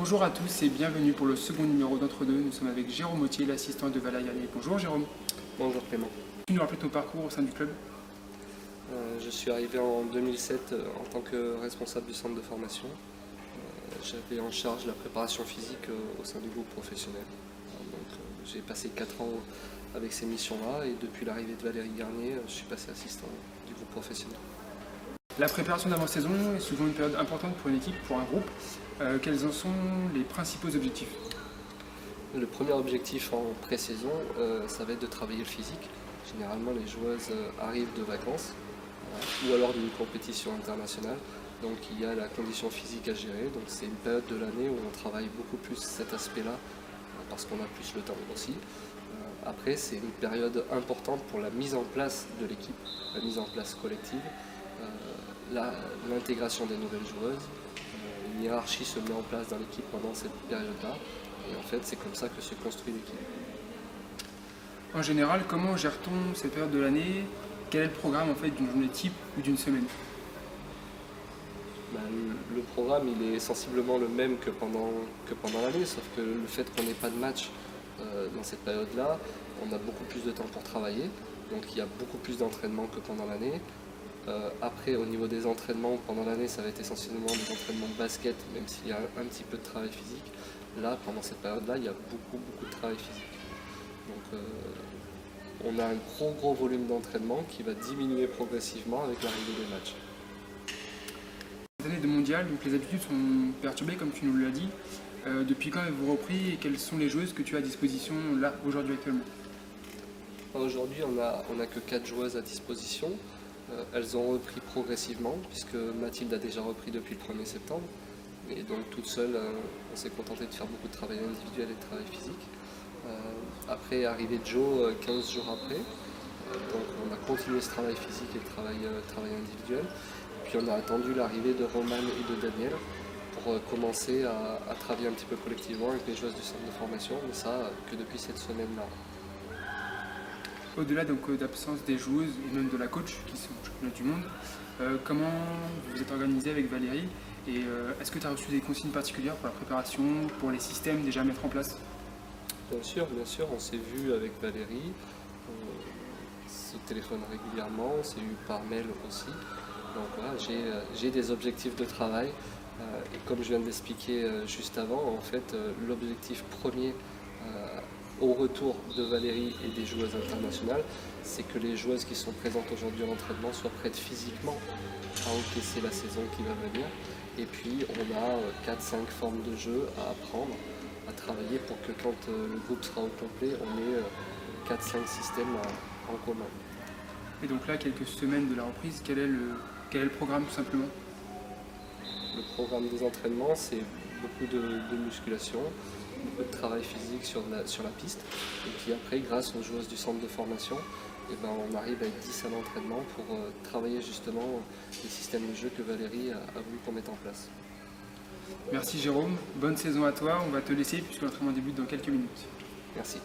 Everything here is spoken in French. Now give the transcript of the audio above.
Bonjour à tous et bienvenue pour le second numéro d'Entre-deux. Nous sommes avec Jérôme Autier, l'assistant de Valérie. Bonjour Jérôme. Bonjour Clément. Tu nous rappelles ton parcours au sein du club? Je suis arrivé en 2007 en tant que responsable du centre de formation. J'avais en charge la préparation physique au sein du groupe professionnel. J'ai passé 4 ans avec ces missions-là et depuis l'arrivée de Valérie Garnier, je suis passé assistant du groupe professionnel. La préparation d'avant-saison est souvent une période importante pour une équipe, pour un groupe. Quels en sont les principaux objectifs? Le premier objectif en pré-saison, ça va être de travailler le physique. Généralement, les joueuses arrivent de vacances ou alors d'une compétition internationale. Donc il y a la condition physique à gérer. Donc c'est une période de l'année où on travaille beaucoup plus cet aspect-là parce qu'on a plus le temps aussi. Après, c'est une période importante pour la mise en place de l'équipe, la mise en place collective, l'intégration des nouvelles joueuses. Une hiérarchie se met en place dans l'équipe pendant cette période-là. Et en fait, c'est comme ça que se construit l'équipe. En général, comment gère-t-on cette période de l'année? Quel est le programme en fait d'une journée type ou d'une semaine? Le programme il est sensiblement le même que pendant l'année, sauf que le fait qu'on n'ait pas de match dans cette période-là, on a beaucoup plus de temps pour travailler, donc il y a beaucoup plus d'entraînements que pendant l'année. Après, au niveau des entraînements, pendant l'année, ça va être essentiellement des entraînements de basket, même s'il y a un petit peu de travail physique. Là, pendant cette période-là, il y a beaucoup de travail physique. Donc, on a un gros volume d'entraînement qui va diminuer progressivement avec l'arrivée des matchs. Cette année de mondial, donc les habitudes sont perturbées comme tu nous l'as dit. Depuis quand avez-vous repris et quelles sont les joueuses que tu as à disposition là, aujourd'hui actuellement? Aujourd'hui, on n'a que 4 joueuses à disposition. Elles ont repris progressivement, puisque Mathilde a déjà repris depuis le 1er septembre. Et donc toute seule, on s'est contenté de faire beaucoup de travail individuel et de travail physique. Après, arrivé Joe 15 jours après. Donc on a continué ce travail physique et le travail individuel. Puis on a attendu l'arrivée de Roman et de Daniel pour commencer à travailler un petit peu collectivement avec les joueuses du centre de formation, mais ça que depuis cette semaine-là. Au-delà d'absence des joueuses et même de la coach qui sont championnats du monde, comment vous êtes organisé avec Valérie et est-ce que tu as reçu des consignes particulières pour la préparation, pour les systèmes déjà à mettre en place? Bien sûr, on s'est vu avec Valérie, on se téléphone régulièrement, on s'est eu par mail aussi. Donc voilà, j'ai des objectifs de travail et comme je viens de l'expliquer juste avant, en fait l'objectif premier au retour de Valérie et des joueuses internationales, c'est que les joueuses qui sont présentes aujourd'hui à l'entraînement soient prêtes physiquement à encaisser la saison qui va venir. Et puis on a 4-5 formes de jeu à apprendre, à travailler pour que quand le groupe sera au complet, on ait 4-5 systèmes en commun. Et donc là, quelques semaines de la reprise, quel est le programme tout simplement? Le programme des entraînements, c'est beaucoup de musculation, beaucoup de travail physique sur la piste. Et puis après, grâce aux joueuses du centre de formation, on arrive à être 10 à l'entraînement pour travailler justement les systèmes de jeu que Valérie a voulu qu'on mette en place. Merci Jérôme, bonne saison à toi, on va te laisser puisque l'entraînement débute dans quelques minutes. Merci.